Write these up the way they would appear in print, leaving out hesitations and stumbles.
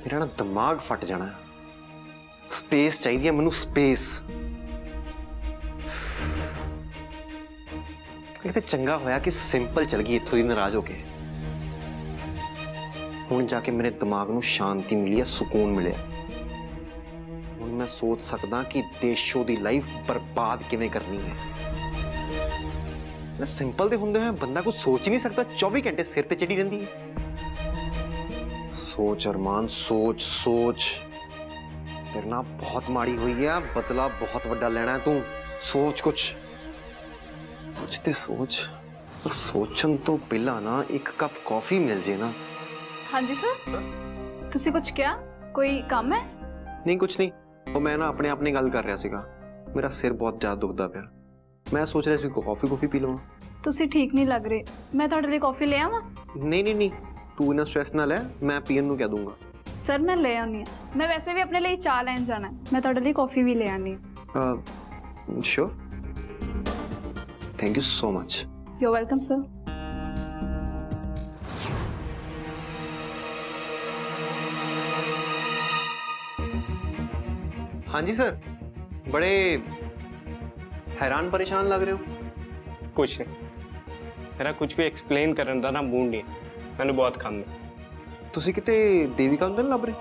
मेरा ना दिमाग फट जाना। स्पेस चाहिए मैनू, स्पेस। कहते चंगा होया कि सिंपल चल गई इत्थों दी नाराज होके। हुण जाके मेरे दिमाग नू शांति मिली है, सुकून मिले। हुण मैं सोच सकदा कि देशो दी लाइफ बर्बाद किवें करनी है। मैं सिंपल दे हुंदे होए बंदा कुछ सोच ही नहीं सकता, 24 घंटे सिर ते चढ़ी रहिंदी है। सोच अरमान, सोच सोच। तेरे नाल बहुत माड़ी हुई है, बदला बहुत वड्डा लेना है तू। सोच कुछ ते सोच। तो सोचन तो पहला ना एक कप कॉफी मिल जे ना। हाँ जी सर, तुसी कुछ क्या? कोई काम है? नहीं कुछ नहीं, वो मैं ना अपने आप ने गल कर रहा सीगा। मेरा सिर बहुत ज्यादा दुखदा पिया। मैं सोच रहा सी कॉफी पी लवां। तुसी ठीक नहीं लग रहे, मैं तुहाडे लिए कॉफी ले आवां? नहीं, तू इना स्ट्रेस ना ले, मैं पीन नू कह दूंगा। सर मैं ले आनी है, मैं वैसे भी अपने लिए चाय लैन जाना है, मैं तुहाडे लिए कॉफी भी ले आनी है। Sure, thank you so much. You are welcome sir. हाँ जी सर, बड़े हैरान परेशान लग रहे हो। कुछ नहीं, मेरा कुछ भी एक्सप्लेन करने का ना मूड नहीं है। मैंने बहुत काम है। ਤੁਸੀਂ ਕਿਤੇ ਦੇਵਿਕਾ ਨੂੰ ਲੱਭ ਰਹੇ?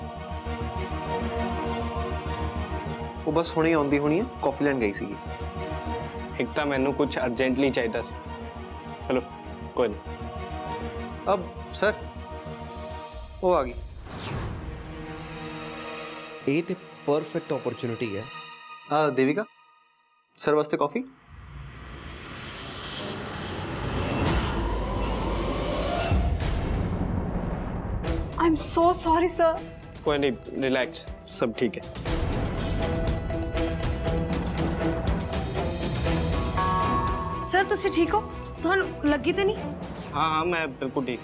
ਉਹ ਬਸ ਹੁਣੇ ਆਉਂਦੀ ਹੋਣੀ ਹੈ, ਕਾਫੀ ਲੈਣ ਗਈ ਸੀਗੀ। एक तो मैनू कुछ अर्जेंटली चाहिए सी। चलो कोई नहीं। अब सर वो आ गई। ਇਹ ਤੇ ਪਰਫੈਕਟ ਓਪਰਚੁਨਿਟੀ ਹੈ। देविका सर वास्ते coffee. I am so sorry sir. कोई नहीं, रिलैक्स, सब ठीक है। सर तुसी ठीक हो? तुहानू लगी तो नहीं? हाँ, मैं बिल्कुल ठीक।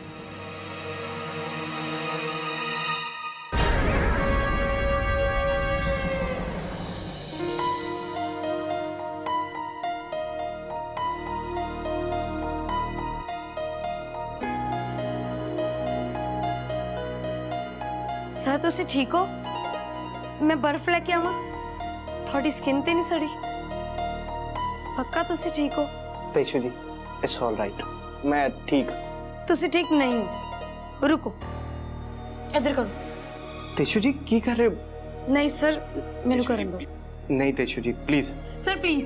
सर तुसी ठीक हो? मैं बर्फ लेके आवां? थोड़ी स्किन ते नहीं सड़ी? पक्का तुसी ठीक हो? तेजू जी, इट्स ऑल राइट, मैं ठीक। तुसी ठीक नहीं हो। रुको, इधर करो। तेजू जी की कर रहे हो? नहीं सर, मेनू करन दो। नहीं तेजू जी प्लीज। Sir please.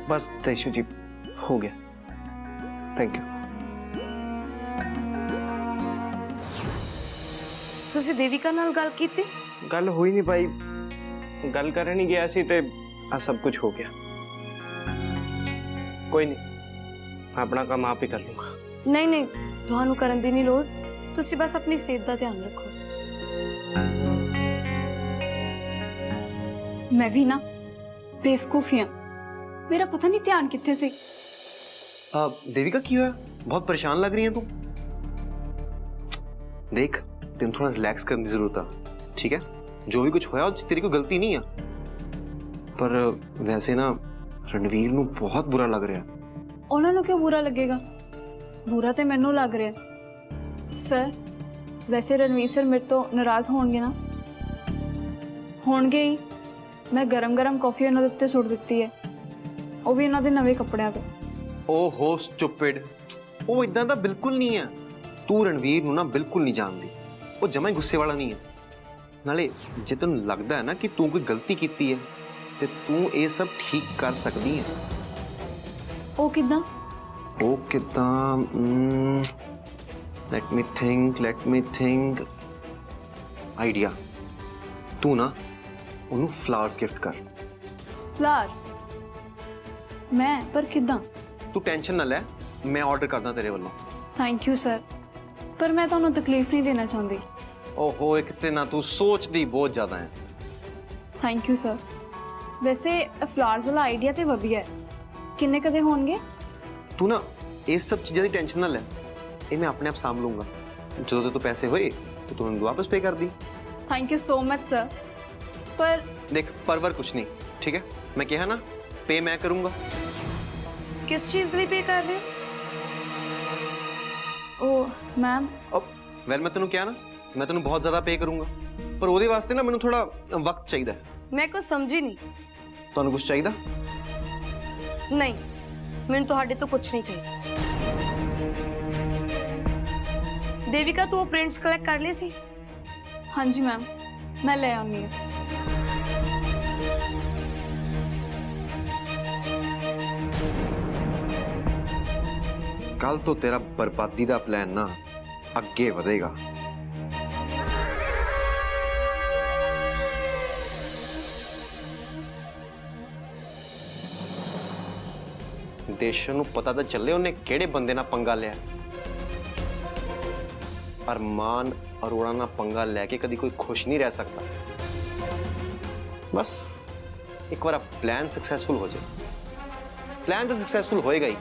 बस तेजू जी हो गया, थैंक यू। तुसी देविका नाल गल कीती? गल हो ही नहीं पाई, गल कर नहीं गया सी ते आ सब कुछ हो गया। कोई नहीं, मैं अपना काम आप ही कर लूंगा। नहीं नहीं, तुहानू करन दी नहीं लोड़। तुसी बस अपनी सेहत दा ध्यान रखो। मैं भी ना बेवकूफी हाँ, मेरा पता नहीं ध्यान कितने से। देविका की हुआ? बहुत परेशान लग रही है तू। देख तेन थोड़ा रिलैक्स करने की जरूरत है, ठीक है? जो भी कुछ होया तेरी कोई गलती नहीं है। पर वैसे ना रणवीर नू बहुत बुरा लग रहा है। उन्होंने क्यों बुरा लगेगा? बुरा तो मैनू लग रहा है। सर वैसे रणवीर सर मेरे तो नाराज होंगे ना? होंगे ही। मैं गरम गरम कॉफी उन्होंने उत्ते सुट दी है, वो भी इन्होंने नवे कपड़ियां ते। ओहो स्टूपिड, वो इदां दा बिल्कुल नहीं है। तू रणवीर नू ना बिल्कुल नहीं जानती, वो जमा ही गुस्से वाला नहीं है। नाले जे तेन लगता है ना कि तू कोई गलती की है तो तू ये सब ठीक कर सकती है। ओ किदां? वो किदां लेट मी थिंक आइडिया तू ना ਉਹਨੂੰ ਫਲਾਵਰਸ ਗਿਫਟ ਕਰ ਫਲਾਵਰਸ ਮੈਂ ਪਰ ਕਿਦਾਂ? ਤੂੰ ਟੈਨਸ਼ਨ ਨਾ ਲੈ ਮੈਂ ਆਰਡਰ ਕਰਦਾ ਤੇਰੇ ਵੱਲੋਂ ਥੈਂਕ ਯੂ ਸਰ ਪਰ ਮੈਂ ਤੁਹਾਨੂੰ ਤਕਲੀਫ ਨਹੀਂ ਦੇਣਾ ਚਾਹੁੰਦੀ। ਓਹੋ ਇੱਕ ਤੇ ਨਾ ਤੂੰ ਸੋਚਦੀ ਬਹੁਤ ਜ਼ਿਆਦਾ ਹੈ ਥੈਂਕ ਯੂ ਸਰ ਵੈਸੇ ਫਲਾਵਰਸ ਵਾਲਾ ਆਈਡੀਆ ਤੇ ਵਧੀਆ ਹੈ। ਕਿੰਨੇ ਕਦੇ ਹੋਣਗੇ? ਤੂੰ ਨਾ ਇਸ ਸਭ ਚੀਜ਼ਾਂ ਦੀ ਟੈਨਸ਼ਨ ਨਾ ਲੈ ਇਹ ਮੈਂ ਆਪਣੇ ਆਪ ਸਾਂਭ ਲੂੰਗਾ ਜਦੋਂ ਤੇ ਪੈਸੇ ਹੋਏ तो तू उनको वापस पे कर दी। Thank you so much sir पर देख परवर कुछ नहीं ठीक है मैं कहा ना पे मैं करूंगा। किस चीज लिए पे कर रहे हो? ओ मैम अब वेल मैं तेन क्या ना मैं तेन बहुत ज़्यादा पे करूंगा पर वो वास्ते ना मैंने थोड़ा वक्त चाहिए। मैं कुछ समझी नहीं। तुहानू कुछ चाहिए? नहीं मैंने तुहाडे तो कुछ नहीं चाहिए। देविका तू वो प्रिंट्स कलेक्ट कर ली सी? हाँ जी मैम मैं ले आनी हूँ। कल तो तेरा बर्बादी का प्लान ना अगे बढ़ेगा। देशों नू पता तो चले उन्हें केड़े बंदे ना पंगा लिया। अरमान अरोड़ा ना पंगा लैके कभी कोई खुश नहीं रह सकता। बस एक बार प्लान सक्सेसफुल हो जाए। प्लान तो सक्सेसफुल होएगा ही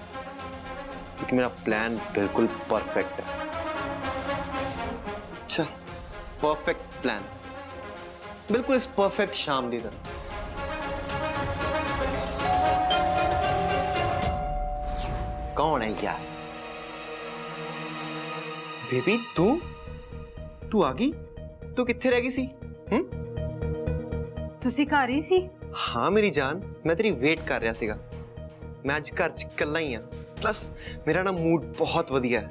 क्योंकि मेरा प्लान बिल्कुल परफेक्ट है। अच्छा परफेक्ट प्लान बिल्कुल इस परफेक्ट शाम की तरह। कौन है यार? बेबी तू तू आ गई? तू कित्थे रह गई सी? तुसी घर ही सी? हाँ मेरी जान मैं तेरी वेट कर रहा सीगा। मैं आज घर च कल्ला ही हाँ प्लस मेरा ना मूड बहुत वधिया है।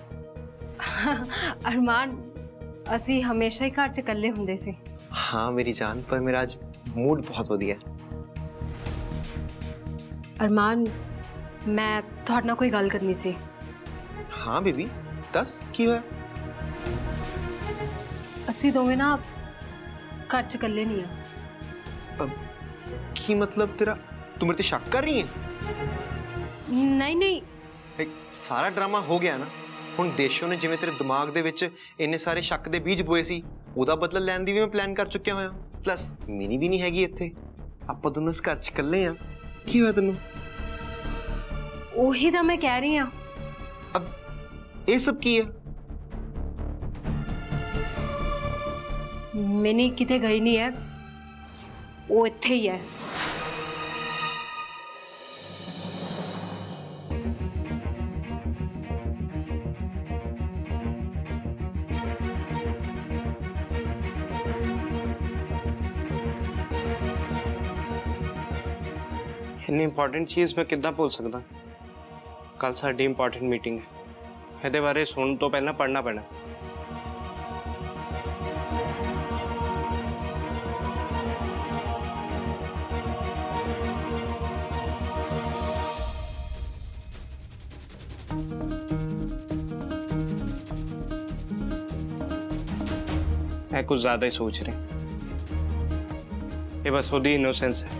अरमान असी हमेशा ही घर च कल्ले हुंदे सी। हाँ मेरी जान पर मेरा आज मूड बहुत वधिया है। अरमान मैं तुहाडे नाल कोई गल करनी सी। हाँ बेबी दस की होया? असी दोवें ना घर च कल्ले नहीं आ। अब की मतलब तेरा तू मेरे ते शक कर रही है? नहीं नहीं एक सारा ड्रामा हो गया ना हुण देशों ने जिवें तेरे दिमाग दे विच इन्ने सारे शक दे बीज बोए सी ओदा बदला लैण दी भी मैं प्लान कर चुक्या होया। प्लस मिनी भी नहीं हैगी इत्थे आपां दोनों इस घर च कल्ले आ। की होया तैनूं? ओही तां मैं कह रही हां। अब ये सब की है? मिनी किते गई नहीं है वो इत्थे ही है। इन्नी इंपॉर्टेंट चीज़ मैं कितना भूल सकता? कल साडी इंपॉर्टेंट मीटिंग है ਇਹਦੇ ਬਾਰੇ ਸੁਣਨ ਤੋਂ ਪਹਿਲਾਂ ਪੜ੍ਹਨਾ ਪੈਣਾ। मैं कुछ ज़्यादा ही सोच रहे ये बस खुद ही इनोसेंस है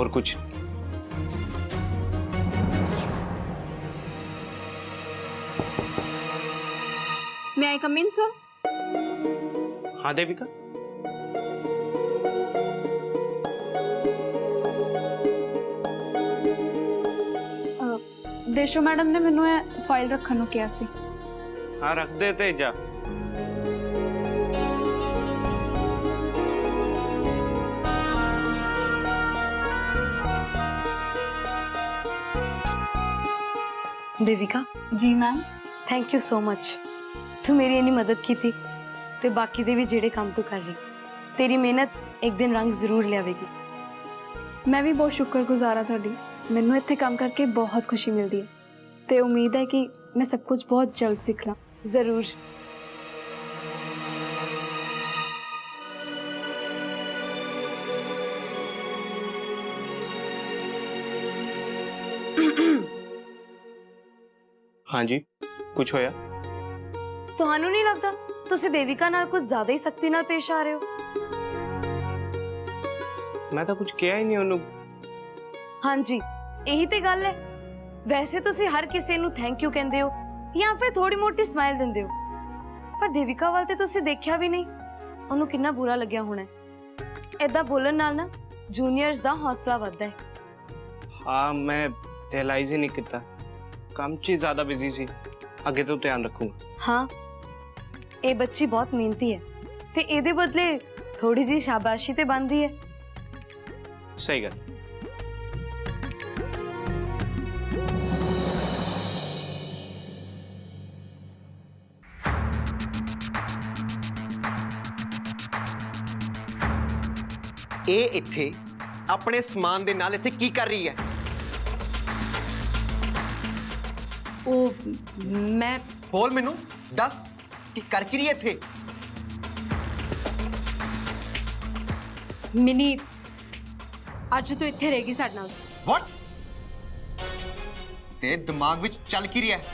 और कुछ नहीं। May I come in, sir? हाँ देविका देशो मैडम ने मैनू ਇਹ ਫਾਈਲ ਰੱਖਣ ਨੂੰ ਕਿਹਾ ਸੀ। हाँ रख दे ते जा। Devika ji ma'am thank you so much तू मेरी इन्नी मदद की थी ते बाकी दे भी जेड़े काम तू कर रही तेरी मेहनत एक दिन रंग जरूर लियावेगी। मैं भी बहुत शुक्रगुजार हाँ तुहाडी। मैनू इत्थे काम करके बहुत खुशी मिलती है ते उम्मीद है कि मैं सब कुछ बहुत जल्द सीख ला। जरूर। हाँ जी कुछ होया? ਤੁਹਾਨੂੰ ਨਹੀਂ ਲੱਗਦਾ ਤੁਸੀਂ ਦੇਵਿਕਾ ਨਾਲ ਕੁਝ ਜ਼ਿਆਦਾ ਹੀ ਸਖਤੀ ਨਾਲ ਪੇਸ਼ ਆ ਰਹੇ ਹੋ? ਮੈਂ ਤਾਂ ਕੁਝ ਕਿਹਾ ਹੀ ਨਹੀਂ ਉਹਨੂੰ। ਹਾਂਜੀ, ਇਹੀ ਤੇ ਗੱਲ ਹੈ। ਵੈਸੇ ਤੁਸੀਂ ਹਰ ਕਿਸੇ ਨੂੰ ਥੈਂਕ ਯੂ ਕਹਿੰਦੇ ਹੋ ਜਾਂ ਫਿਰ ਥੋੜੀ ਮੋਟੀ ਸਮਾਈਲ ਦਿੰਦੇ ਹੋ, ਪਰ ਦੇਵਿਕਾ ਵੱਲ ਤੇ ਤੁਸੀਂ ਦੇਖਿਆ ਵੀ ਨਹੀਂ। ਉਹਨੂੰ ਕਿੰਨਾ ਬੁਰਾ ਲੱਗਿਆ ਹੋਣਾ ਹੈ। ਏਦਾਂ ਬੋਲਣ ਨਾਲ ਨਾ ਜੂਨੀਅਰਸ ਦਾ ਹੌਸਲਾ ਵੱਧਦਾ ਹੈ। ਹਾਂ, ਮੈਂ ਰਿਅਲਾਈਜ਼ ਹੀ ਨਹੀਂ ਕੀਤਾ, ਕੰਮ 'ਚ ਹੀ ਜ਼ਿਆਦਾ ਬਿਜ਼ੀ ਸੀ। ਅੱਗੇ ਤੋਂ ਧਿਆਨ ਰੱਖੂੰਗਾ। ਹਾਂ, ਇਹ ਬੱਚੀ ਬਹੁਤ ਮਿਹਨਤੀ ਹੈ ਤੇ ਇਹਦੇ ਬਦਲੇ ਥੋੜੀ ਜੀ ਸ਼ਾਬਾਸ਼ੀ ਤੇ ਬਣਦੀ ਹੈ। ਸਹੀ ਗੱਲ। ਇਹ ਇੱਥੇ ਆਪਣੇ ਸਮਾਨ ਦੇ ਨਾਲ ਇੱਥੇ ਕੀ ਕਰ ਰਹੀ ਹੈ? ਉਹ ਮੈਂ ਬੋਲ ਮੈਨੂੰ, ਦੱਸ ਕੀ ਕਰ ਕੀ ਰਹੀ ਹੈ ਇੱਥੇ? ਮਿਨੀ ਅੱਜ ਤੋਂ ਇੱਥੇ ਰਹੇਗੀ ਸਾਡੇ ਨਾਲ। ਵਾਟ? ਤੇ ਦਿਮਾਗ ਵਿੱਚ ਚੱਲ ਕੀ ਰਿਹਾ ਹੈ?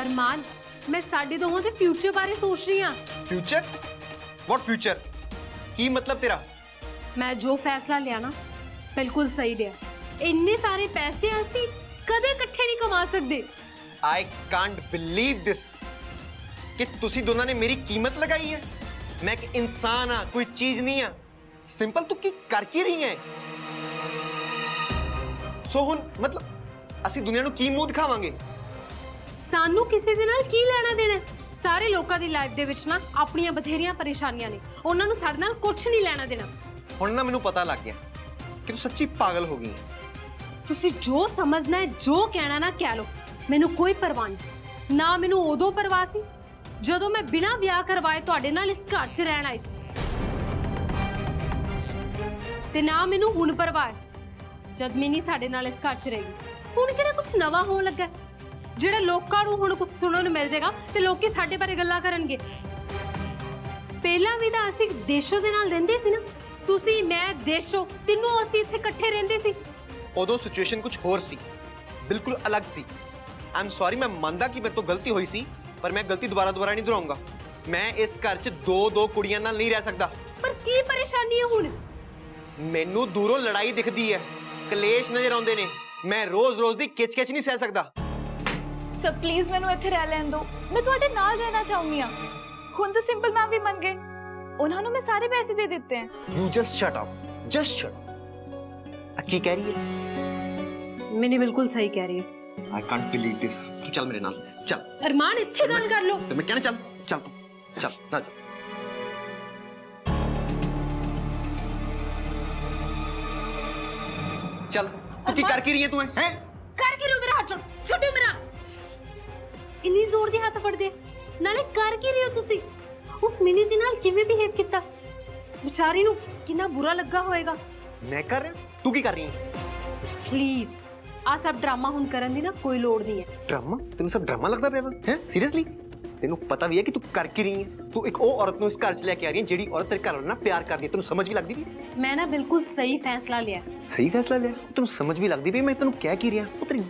ਅਰਮਾਨ, ਮੈਂ ਸਾਡੇ ਦੋਹਾਂ ਦੇ ਫਿਊਚਰ ਬਾਰੇ ਸੋਚ ਰਹੀ ਹਾਂ। ਫਿਊਚਰ? ਵਾਟ ਫਿਊਚਰ? ਕੀ ਮਤਲਬ ਤੇਰਾ? ਮੈਂ ਜੋ ਫੈਸਲਾ ਲਿਆ ਨਾ ਬਿਲਕੁਲ ਸਹੀ ਲਿਆ। ਇੰਨੇ ਸਾਰੇ ਪੈਸੇ ਅਸੀਂ ਕਦੇ ਇਕੱਠੇ ਨਹੀਂ ਕਮਾ ਸਕਦੇ। I can't believe this ਕਿ ਤੁਸੀਂ ਦੋਨਾਂ ਨੇ ਮੇਰੀ ਕੀਮਤ ਲਗਾਈ ਹੈ। ਮੈਂ ਇੱਕ ਇਨਸਾਨ ਆ, ਕੋਈ ਚੀਜ਼ ਨਹੀਂ ਆ। ਸਿੰਪਲ ਤੂੰ ਕੀ ਕਰ ਕੀ ਰਹੀ ਹੈ? ਸੋ ਹੁਣ ਮਤਲਬ ਅਸੀਂ ਦੁਨੀਆ ਨੂੰ ਕੀ ਮੂੰਹ ਦਿਖਾਵਾਂਗੇ? ਸਾਨੂੰ ਕਿਸੇ ਦੇ ਨਾਲ ਕੀ ਲੈਣਾ ਦੇਣਾ? ਸਾਰੇ ਲੋਕਾਂ ਦੀ ਲਾਈਫ ਦੇ ਵਿੱਚ ਨਾ ਆਪਣੀਆਂ ਬਥੇਰੀਆਂ ਪਰੇਸ਼ਾਨੀਆਂ ਨੇ, ਉਹਨਾਂ ਨੂੰ ਸਾਡੇ ਨਾਲ ਕੁਝ ਨਹੀਂ ਲੈਣਾ ਦੇਣਾ। ਹੁਣ ਨਾ ਮੈਨੂੰ ਪਤਾ ਲੱਗ ਗਿਆ ਕਿ ਤੂੰ ਸੱਚੀ ਪਾਗਲ ਹੋ ਗਈ ਹੈ। ਤੁਸੀਂ ਜੋ ਸਮਝਣਾ ਹੈ, ਜੋ ਕਹਿਣਾ ਨਾ ਕਹਿ ਲਓ, ਮੈਨੂੰ ਕੋਈ ਪਰਵਾਹ ਨਹੀਂ। ਨਾ ਮੈਨੂੰ ਉਦੋਂ ਪਰਵਾਹ ਸੀ ਜਦੋਂ ਮੈਂ ਬਿਨਾਂ ਵਿਆਹ ਕਰਵਾਏ ਤੁਹਾਡੇ ਨਾਲ ਇਸ ਘਰ 'ਚ ਰਹਿਣ ਆਈ ਸੀ, ਤੇ ਨਾ ਮੈਨੂੰ ਹੁਣ ਪਰਵਾਹ ਹੈ ਜਦ ਮਿਨੀ ਸਾਡੇ ਨਾਲ ਇਸ ਘਰ 'ਚ ਰਹੇਗੀ। ਹੁਣ ਕਿਹੜਾ ਕੁਝ ਨਵਾਂ ਹੋਣ ਲੱਗਾ ਹੈ ਜਿਹੜੇ ਲੋਕਾਂ ਨੂੰ ਹੁਣ ਕੁਝ ਸੁਣਨ ਨੂੰ ਮਿਲ ਜਾਏਗਾ ਤੇ ਲੋਕੀ ਸਾਡੇ ਬਾਰੇ ਗੱਲਾਂ ਕਰਨਗੇ? ਪਹਿਲਾਂ ਵੀ ਤਾਂ ਅਸੀਂ ਦੇਸ਼ੋ ਦੇ ਨਾਲ ਰਹਿੰਦੇ ਸੀ ਨਾ, ਤੁਸੀਂ, ਮੈਂ, ਦੇਸ਼ੋ, ਤਿੰਨੋਂ ਅਸੀਂ ਇੱਥੇ ਇਕੱਠੇ ਰਹਿੰਦੇ ਸੀ। ਉਦੋਂ ਸਿਚੁਏਸ਼ਨ ਕੁਝ ਹੋਰ ਸੀ, ਬਿਲਕੁਲ ਅਲੱਗ ਸੀ। ਆਮ ਸੌਰੀ, ਮੈਂ ਮੰਨਦਾ ਕਿ ਮੇਰੇ ਤੋਂ ਗਲਤੀ ਹੋਈ ਸੀ, ਪਰ ਮੈਂ ਗਲਤੀ ਦੁਬਾਰਾ ਨਹੀਂ ਦੁਹਰਾਉਂਗਾ। ਮੈਂ ਇਸ ਘਰ 'ਚ ਦੋ ਕੁੜੀਆਂ ਨਾਲ ਨਹੀਂ ਰਹਿ ਸਕਦਾ। ਪਰ ਕੀ ਪਰੇਸ਼ਾਨੀ ਹੈ ਹੁਣ? ਮੈਨੂੰ ਦੂਰੋਂ ਲੜਾਈ ਦਿਖਦੀ ਹੈ, ਕਲੇਸ਼ ਨਜ਼ਰ ਆਉਂਦੇ ਨੇ। ਮੈਂ ਰੋਜ਼ ਦੀ ਕਿਚ-ਕਿਚ ਨਹੀਂ ਸਹਿ ਸਕਦਾ। ਸਰ ਪਲੀਜ਼ ਮੈਨੂੰ ਇੱਥੇ ਰਹਿ ਲੈਣ ਦਿਓ, ਮੈਂ ਤੁਹਾਡੇ ਨਾਲ ਰਹਿਣਾ ਚਾਹੁੰਦੀ ਹਾਂ। ਹੁਣ ਤਾਂ ਸਿੰਪਲ ਮੈਮ ਵੀ ਮੰਨ ਗਏ, ਉਹਨਾਂ ਨੂੰ ਮੈਂ ਸਾਰੇ ਪੈਸੇ ਦੇ ਦਿੱਤੇ हैं। You just shut up, just shut up। ਕੀ ਕਹਿ ਰਹੀ ਹੈ? ਮੈਨੇ ਬਿਲਕੁਲ ਸਹੀ ਕਹਿ ਰਹੀ ਹੈ। I can't believe this। ਤੂੰ ਚੱਲ ਮੇਰੇ ਨਾਲ, ਚੱਲ। ਅਰਮਾਨ, ਇੱਥੇ ਗੱਲ ਕਰ ਲਓ। ਤੇ ਮੈਂ ਕਹਿਣਾ, ਚੱਲ ਤੂੰ ਚੱਲ ਨਾ ਜਾ। ਚੱਲ ਤੂੰ ਕੀ ਕਰ ਕੀ ਰਹੀ ਹੈ ਤੂੰ? ਹੈ ਕਰ ਕੀ ਰਹੋ? ਮੇਰਾ ਹੱਥ ਛੱਡੋ ਮੇਰਾ। ਇੰਨੀ ਜ਼ੋਰ ਦੀ ਹੱਥ ਫੜਦੇ, ਨਾਲੇ ਕਰ ਕੀ ਰਹੇ ਹੋ ਤੁਸੀਂ? ਉਸ ਮਿਨੀ ਦੇ ਨਾਲ ਕਿਵੇਂ ਬਿਹੇਵ ਕੀਤਾ? ਵਿਚਾਰੀ ਨੂੰ ਕਿੰਨਾ ਬੁਰਾ ਲੱਗਾ ਹੋਵੇਗਾ। ਮੈਂ ਕਰ ਰਿਹਾ, ਤੂੰ ਕੀ ਕਰ ਰਹੀ ਹੈ? ਪਲੀਜ਼ ਆ ਸਭ ਡਰਾਮਾ ਹੁਣ ਕਰਨ ਦੀ ਨਾ ਕੋਈ ਲੋੜ ਨਹੀਂ ਹੈ। ਡਰਾਮਾ? ਤੈਨੂੰ ਸਭ ਡਰਾਮਾ ਲੱਗਦਾ ਪਿਆ ਵਾ? ਹੈ ਸੀਰੀਅਸਲੀ? ਤੈਨੂੰ ਪਤਾ ਵੀ ਹੈ ਕਿ ਤੂੰ ਕਰ ਕੀ ਰਹੀ ਹੈ? ਤੂੰ ਇੱਕ ਉਹ ਔਰਤ ਨੂੰ ਇਸ ਘਰ 'ਚ ਲੈ ਕੇ ਆ ਰਹੀ ਹੈ ਜਿਹੜੀ ਔਰਤ ਤੇਰੇ ਘਰ ਵਾਲੇ ਨਾਲ ਪਿਆਰ ਕਰਦੀ ਹੈ। ਤੈਨੂੰ ਸਮਝ ਵੀ ਲੱਗਦੀ ਵੀ? ਮੈਂ ਨਾ ਬਿਲਕੁਲ ਸਹੀ ਫੈਸਲਾ ਲਿਆ। ਸਹੀ ਫੈਸਲਾ ਲਿਆ? ਤੈਨੂੰ ਸਮਝ ਵੀ ਲੱਗਦੀ ਵੀ ਮੈਂ ਤੈਨੂੰ ਕਹਿ ਕੀ ਰਿਹਾ? ਉਹ ਤੇਰੀ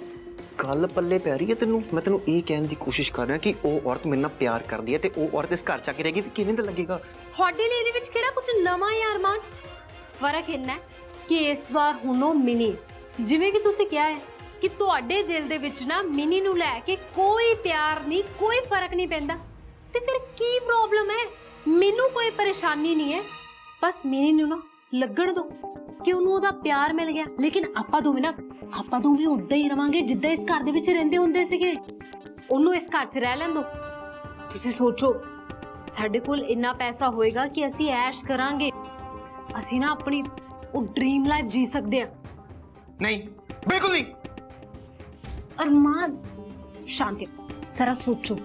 ਗੱਲ ਪੱਲੇ ਪੈ ਰਹੀ ਹੈ ਤੈਨੂੰ। ਮੈਂ ਤੈਨੂੰ ਇਹ ਕਹਿਣ ਦੀ ਕੋਸ਼ਿਸ਼ ਕਰ ਰਿਹਾ ਕਿ ਉਹ ਔਰਤ ਮੇਰੇ ਨਾਲ ਪਿਆਰ ਕਰਦੀ ਹੈ ਤੇ ਉਹ ਔਰਤ ਇਸ ਘਰ 'ਚ ਆ ਕੇ ਰਹੇਗੀ ਤੇ ਕਿਵੇਂ ਦਾ ਲੱਗੇਗਾ? ਤੁਹਾਡੇ ਲਈ ਇਹਦੇ ਵਿੱਚ ਕਿਹੜਾ ਕੁਝ ਨਵਾਂ ਹੈ ਅਰਮਾਨ? ਫਰਕ ਇੰਨਾ ਹੈ ਕਿ ਇਸ ਵਾਰ ਹੁਣ ਉਹ ਮਿਨੀ, ਜਿਵੇਂ ਕਿ ਤੁਸੀਂ ਕਿਹਾ ਹੈ ਕਿ ਤੁਹਾਡੇ ਦਿਲ ਦੇ ਵਿੱਚ ਨਾ ਮਿਨੀ ਨੂੰ ਲੈ ਕੇ ਕੋਈ ਪਿਆਰ ਨਹੀਂ, ਕੋਈ ਫਰਕ ਨਹੀਂ ਪੈਂਦਾ, ਤੇ ਫਿਰ ਕੀ ਪ੍ਰੋਬਲਮ ਹੈ? ਮੈਨੂੰ ਕੋਈ ਪਰੇਸ਼ਾਨੀ ਨਹੀਂ ਹੈ। ਬਸ ਮਿਨੀ ਨੂੰ ਨਾ ਲੱਗਣ ਦਿਓ ਕਿ ਉਹਨੂੰ ਉਹਦਾ ਪਿਆਰ ਮਿਲ ਗਿਆ। ਲੇਕਿਨ ਆਪਾਂ ਦੋਵੇਂ ਉਦਾਂ ਹੀ ਰਵਾਂਗੇ ਜਿੱਦਾਂ ਇਸ ਘਰ ਦੇ ਵਿੱਚ ਰਹਿੰਦੇ ਹੁੰਦੇ ਸੀਗੇ। ਉਹਨੂੰ ਇਸ ਘਰ 'ਚ ਰਹਿ ਲੈਣ ਦਿਓ। ਤੁਸੀਂ ਸੋਚੋ, ਸਾਡੇ ਕੋਲ ਇੰਨਾ ਪੈਸਾ ਹੋਏਗਾ ਕਿ ਅਸੀਂ ਐਸ਼ ਕਰਾਂਗੇ, ਅਸੀਂ ਨਾ ਆਪਣੀ ਉਹ ਡ੍ਰੀਮ ਲਾਈਫ ਜੀ ਸਕਦੇ ਆ। ਨਹੀਂ, ਬਿਲਕੁਲ ਨਹੀਂ। ਅਰਮਾਨ, ਸ਼ਾਂਤੀ, ਜ਼ਰਾ ਸੋਚੋ,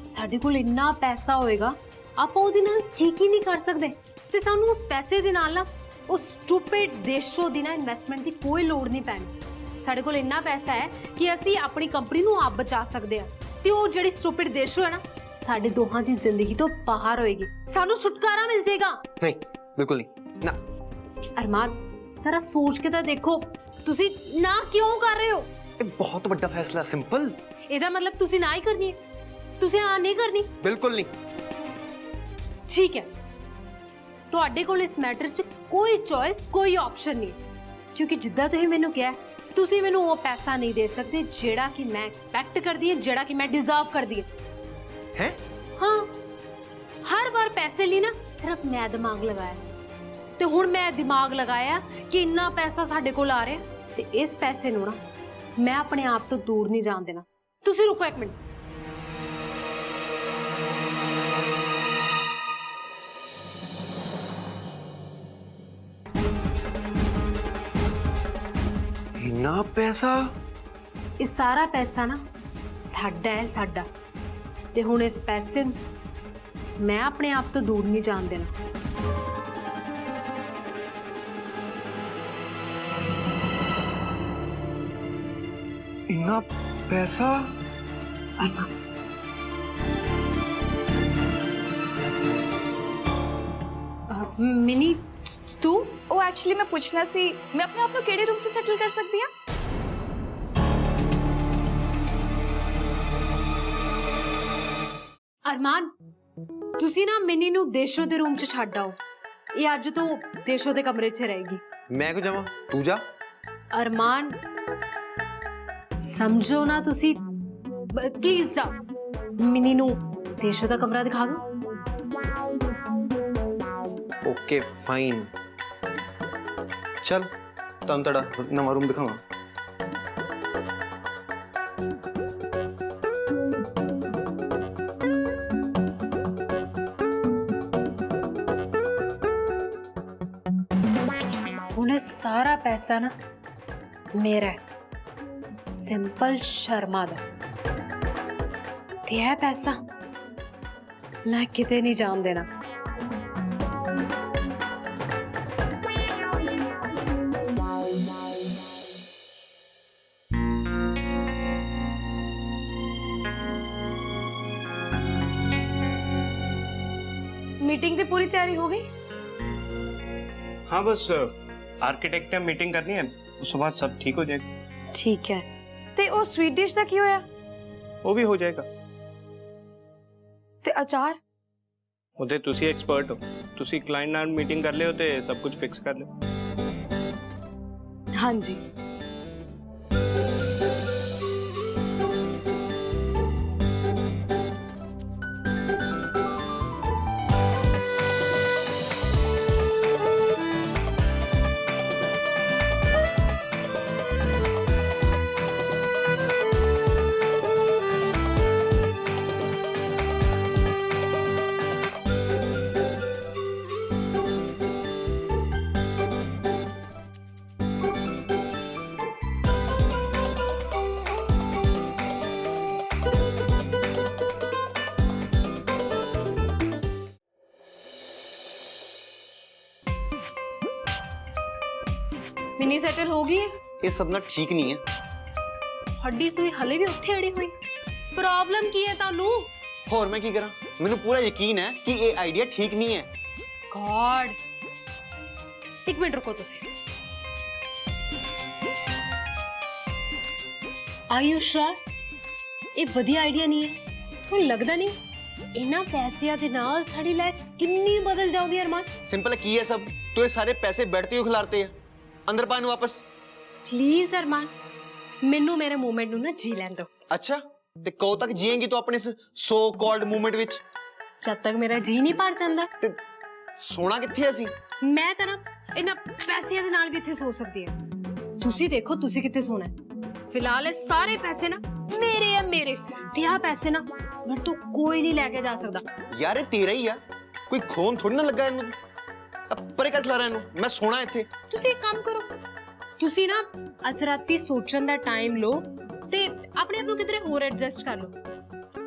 ਸਾਡੇ ਕੋਲ ਇੰਨਾ ਪੈਸਾ ਹੋਏਗਾ, ਆਪਾਂ ਉਹਦੇ ਨਾਲ ਕੀ ਨਹੀਂ ਕਰ ਸਕਦੇ। ਤੇ ਸਾਨੂੰ ਉਸ ਪੈਸੇ ਦੇ ਨਾਲ ਨਾ ਉਸ ਸਟੂਪਿਡ ਦੇਸ਼ੋ ਦੀ ਨਾ ਇਨਵੈਸਟਮੈਂਟ ਦੀ ਕੋਈ ਲੋੜ ਨਹੀਂ ਪੈਣੀ। ਸਾਡੇ ਕੋਲ ਇੰਨਾ ਪੈਸਾ ਹੈ ਕਿ ਅਸੀਂ ਆਪਣੀ ਕੰਪਨੀ ਨੂੰ ਆਪ ਬਚਾ ਸਕਦੇ ਆ, ਤੇ ਉਹ ਜਿਹੜੀ ਸਟੂਪਿਡ ਦੇਸ਼ੋ ਹੈ ਨਾ, ਸਾਡੇ ਦੋਹਾਂ ਦੀ ਜ਼ਿੰਦਗੀ ਤੋਂ ਬਾਹਰ ਹੋਏਗੀ। ਸਾਨੂੰ ਛੁਟਕਾਰਾ ਮਿਲ ਜਾਏਗਾ। ਨਹੀਂ, ਬਿਲਕੁਲ ਨਹੀਂ ਨਾ। ਅਰਮਾਨ, ਜ਼ਰਾ ਸੋਚ ਕੇ ਤਾਂ ਦੇਖੋ, ਤੁਸੀਂ ਨਾ ਕਿਉਂ ਕਰ ਰਹੇ ਹੋ? ਇਹ ਬਹੁਤ ਵੱਡਾ ਫੈਸਲਾ। ਸਿੰਪਲ। ਇਹਦਾ ਮਤਲਬ ਤੁਸੀਂ ਨਾ ਹੀ ਕਰਨੀ ਹੈ? ਤੁਸੀਂ ਆ ਨਹੀਂ ਕਰਨੀ। ਬਿਲਕੁਲ ਨਹੀਂ। ਠੀਕ ਹੈ, ਤੁਹਾਡੇ ਕੋਲ ਇਸ ਮੈਟਰ 'ਚ ਕੋਈ ਚੋਇਸ, ਕੋਈ ਆਪਸ਼ਨ ਨਹੀਂ, ਕਿਉਂਕਿ ਜਿੱਦਾਂ ਤੁਸੀਂ ਮੈਨੂੰ ਕਿਹਾ, ਤੁਸੀਂ ਮੈਨੂੰ ਉਹ ਪੈਸਾ ਨਹੀਂ ਦੇ ਸਕਦੇ ਜਿਹੜਾ ਕਿ ਮੈਂ ਐਕਸਪੈਕਟ ਕਰਦੀ ਹਾਂ, ਜਿਹੜਾ ਕਿ ਮੈਂ ਡਿਜ਼ਰਵ ਕਰਦੀ ਹਾਂ। ਹੈ ਹਾਂ, ਹਰ ਵਾਰ ਪੈਸੇ ਲਈ ਨਾ ਸਿਰਫ ਮੈਂ ਦਿਮਾਗ ਲਗਾਇਆ, ਤੇ ਹੁਣ ਮੈਂ ਦਿਮਾਗ ਲਗਾਇਆ ਕਿ ਇੰਨਾ ਪੈਸਾ ਸਾਡੇ ਕੋਲ ਆ ਰਿਹਾ, ਤੇ ਇਸ ਪੈਸੇ ਨੂੰ ਨਾ ਮੈਂ ਆਪਣੇ ਆਪ ਤੋਂ ਦੂਰ ਨਹੀਂ ਜਾਣ ਦੇਣਾ। ਤੁਸੀਂ ਰੁਕੋ ਇੱਕ ਮਿੰਟ। ਇੰਨਾ ਪੈਸਾ? ਇਹ ਸਾਰਾ ਪੈਸਾ ਨਾ ਸਾਡਾ ਹੈ, ਸਾਡਾ, ਤੇ ਹੁਣ ਇਸ ਪੈਸੇ ਨੂੰ ਮੈਂ ਆਪਣੇ ਆਪ ਤੋਂ ਦੂਰ ਨਹੀਂ ਜਾਣ ਦੇਣਾ। ਇੰਨਾ ਪੈਸਾ? ਮਿਨੀ, ਤੂੰ ਉਹ ਐਕਚੁਅਲੀ ਮੈਂ ਪੁੱਛਣਾ ਸੀ, ਮੈਂ ਆਪਣੇ ਆਪ ਨੂੰ ਕਿਹੜੇ ਰੂਮ 'ਚ ਸੈਟਲ ਕਰ ਸਕਦੀ ਹਾਂ? ਅਰਮਾਨ, ਤੁਸੀਂ ਨਾ ਮਿਨੀ ਨੂੰ ਦੇਸ਼ੋ ਦੇ ਰੂਮ 'ਚ ਛੱਡ ਆਓ। ਇਹ ਅੱਜ ਤੋਂ ਦੇਸ਼ੋ ਦੇ ਕਮਰੇ 'ਚ ਰਹੇਗੀ। ਮੈਂ ਕਿਉਂ ਜਾਵਾਂ? ਤੂੰ ਜਾ। ਅਰਮਾਨ, ਸਮਝੋ ਨਾ ਤੁਸੀਂ, ਪਲੀਜ਼ ਜਾਓ। ਮਿਨੀ ਨੂੰ ਦੇਸ਼ੋ ਦਾ ਕਮਰਾ ਦਿਖਾ ਦਿਓ। ਓਕੇ ਫਾਈਨ, ਚਲ ਤੁਹਾਨੂੰ ਤੁਹਾਡਾ ਨਵਾਂ ਰੂਮ ਦਿਖਾਵਾਂ। ਹੁਣ ਇਹ ਸਾਰਾ ਪੈਸਾ ਨਾ ਮੇਰਾ ਹੈ, ਸਿੰਪਲ ਸ਼ਰਮਾ ਦਾ, ਤੇ ਇਹ ਪੈਸਾ ਮੈਂ ਕਿਤੇ ਨਹੀਂ ਜਾਣ ਦੇਣਾ। मीटिंग की पूरी तैयारी हो गई? हाँ, बस आर्किटेक्ट ने मीटिंग करनी है, उसके बाद सब ठीक हो जाएगा। ठीक है। ते ओ स्वीट डिश दा की होया? वो भी हो जाएगा। ते अचार? ਉਹਦੇ ਤੁਸੀਂ ਐਕਸਪਰਟ ਹੋ, ਤੁਸੀਂ ਕਲਾਇੰਟ ਨਾਲ ਮੀਟਿੰਗ ਕਰ ਲਿਓ ਤੇ ਸਭ ਕੁਝ ਫਿਕਸ ਕਰ ਲਿਓ। हाँ जी। ਮਿਨੀ ਸੈਟਲ ਹੋ ਗਈ ਹੈ? ਇਹ ਸਭ ਨਾ ਠੀਕ ਨਹੀਂ ਹੈ। ਹੱਡੀ ਸੂਈ ਹਲੇ ਵੀ ਉੱਥੇ ਅੜੀ ਹੋਈ। ਪ੍ਰੋਬਲਮ ਕੀ ਹੈ ਤੁਹਾਨੂੰ? ਹੋਰ ਮੈਂ ਕੀ ਕਰਾਂ? ਮੈਨੂੰ ਪੂਰਾ ਯਕੀਨ ਹੈ ਕਿ ਇਹ ਆਈਡੀਆ ਠੀਕ ਨਹੀਂ ਹੈ। ਗॉड, ਇੱਕ ਮਿੰਟ ਰੁਕੋ ਤੁਸੀਂ। ਆਰ ਯੂ ਸ਼ੋਰ ਇਹ ਵਧੀਆ ਆਈਡੀਆ ਨਹੀਂ ਹੈ? ਤੁਹਾਨੂੰ ਲੱਗਦਾ ਨਹੀਂ ਇਹਨਾਂ ਪੈਸਿਆਂ ਦੇ ਨਾਲ ਸਾਡੀ ਲਾਈਫ ਕਿੰਨੀ ਬਦਲ ਜਾਊਗੀ ਅਰਮਾਨ? ਸਿੰਪਲ ਹੈ, ਕੀ ਹੈ ਸਭ? ਤੂੰ ਇਹ ਸਾਰੇ ਪੈਸੇ ਬੈਠਤੇ ਹੋ ਖਿਲਾਰਤੇ ਆ, ਅੰਦਰ ਪਾ ਨੂੰ ਵਾਪਸ। ਪਲੀਜ਼ ਅਰਮਾਨ, ਮੈਨੂੰ ਮੇਰੇ ਮੂਵਮੈਂਟ ਨੂੰ ਨਾ ਜੀ ਲੈਣ ਦਿਓ। ਅੱਛਾ, ਤੇ ਕਦੋਂ ਤੱਕ ਜੀਏਂਗੀ ਤੂੰ ਆਪਣੇ ਇਸ ਸੋ ਕਾਲਡ ਮੂਵਮੈਂਟ ਵਿੱਚ? ਜਦ ਤੱਕ ਮੇਰਾ ਜੀ ਨਹੀਂ ਭਰ ਜਾਂਦਾ। ਤੇ ਸੋਣਾ ਕਿੱਥੇ ਅਸੀਂ? ਮੈਂ ਤਾਂ ਨਾ ਇਹਨਾਂ ਪੈਸਿਆਂ ਦੇ ਨਾਲ ਵੀ ਇੱਥੇ ਸੋ ਸਕਦੀ ਹਾਂ। ਤੁਸੀਂ ਦੇਖੋ ਤੁਸੀਂ ਕਿੱਥੇ ਸੋਣਾ ਹੈ। ਫਿਲਹਾਲ ਇਹ ਸਾਰੇ ਪੈਸੇ ਨਾ ਮੇਰੇ ਆ, ਮੇਰੇ ਤੇ ਆ ਪੈਸੇ ਨਾ ਮੇਰੇ ਤੋਂ ਕੋਈ ਨਹੀਂ ਲੈ ਕੇ ਜਾ ਸਕਦਾ। ਯਾਰ ਇਹ ਤੇਰਾ ਹੀ ਆ, ਕੋਈ ਖੋਨ ਥੋੜੀ ਨਾ ਲੱਗਾ ਇਹਨੂੰ। ਪਰੇ ਕਰ ਖਿਲਾ ਰਿਹਾ ਇਹਨੂੰ, ਮੈਂ ਸੋਣਾ ਇੱਥੇ। ਤੁਸੀਂ ਇੱਕ ਕੰਮ ਕਰੋ, ਤੁਸੀਂ ਨਾ ਅੱਜ ਰਾਤੀ ਸੋਚਣ ਦਾ ਟਾਈਮ ਲਓ ਤੇ ਆਪਣੇ ਆਪ ਨੂੰ ਕਿਧਰੇ ਹੋਰ ਐਡਜਸਟ ਕਰ ਲਓ।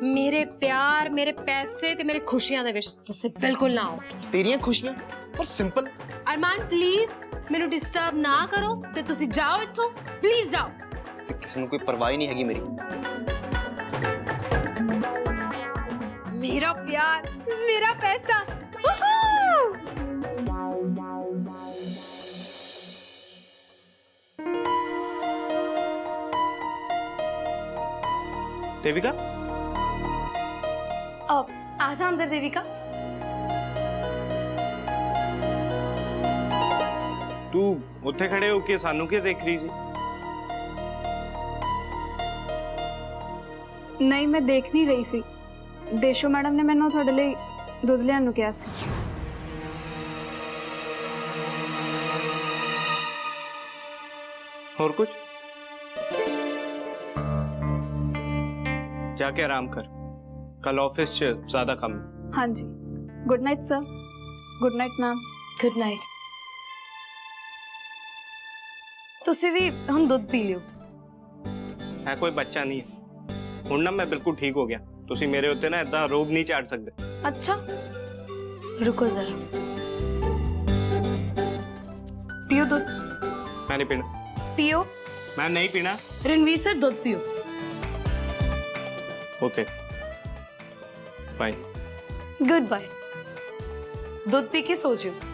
ਮੇਰੇ ਪਿਆਰ, ਮੇਰੇ ਪੈਸੇ ਤੇ ਮੇਰੇ ਖੁਸ਼ੀਆਂ ਦੇ ਵਿੱਚ ਤੁਸੀਂ ਬਿਲਕੁਲ ਨਾ ਆਓ। ਤੇਰੀਆਂ ਖੁਸ਼ੀਆਂ ਪਰ ਸਿੰਪਲ। ਅਰਮਾਨ ਪਲੀਜ਼ ਮੈਨੂੰ ਡਿਸਟਰਬ ਨਾ ਕਰੋ ਤੇ ਤੁਸੀਂ ਜਾਓ ਇੱਥੋਂ, ਪਲੀਜ਼ ਜਾਓ। ਤੇ ਕਿਸੇ ਨੂੰ ਕੋਈ ਪਰਵਾਹ ਹੀ ਨਹੀਂ ਹੈਗੀ ਮੇਰੀ। मेरा प्यार, मेरा पैसा। देविका, ਆ ਜਾ ਅੰਦਰ ਦੇਵਿਕਾ। ਤੂੰ ਉੱਥੇ ਖੜੇ ਹੋ ਕੇ ਸਾਨੂੰ ਕੀ ਦੇਖ ਰਹੀ ਸੀ? ਨਹੀਂ, ਮੈਂ ਦੇਖ ਨਹੀਂ ਰਹੀ ਸੀ। ਦੇਸ਼ੋ ਮੈਡਮ ਨੇ ਮੈਨੂੰ ਤੁਹਾਡੇ ਲਈ ਦੁੱਧ ਲਿਆਉਣ ਨੂੰ ਕਿਹਾ ਸੀ। ਹੋਰ ਕੁਝ? जाके आराम कर, कल ऑफिस च ज्यादा काम है। हाँ जी, good night sir. Good night ma'am. Good night. ਤੁਸੀਂ ਵੀ ਹੁਣ ਦੁੱਧ ਪੀ ਲਿਓ। है कोई बच्चा नहीं है ਹੁਣ ਨਾ मैं बिल्कुल ठीक हो गया। ਤੁਸੀਂ ਮੇਰੇ ਉੱਤੇ ਨਾ ਇਦਾਂ ਰੋਬ ਨਹੀਂ ਝਾੜ ਸਕਦੇ। अच्छा रुको जरा, पियो दूध। मैं नहीं पीना। पियो। मैं नहीं पीना। रणवीर सर दूध पियो। Okay bye. Goodbye. दूध पी के सो जाओ।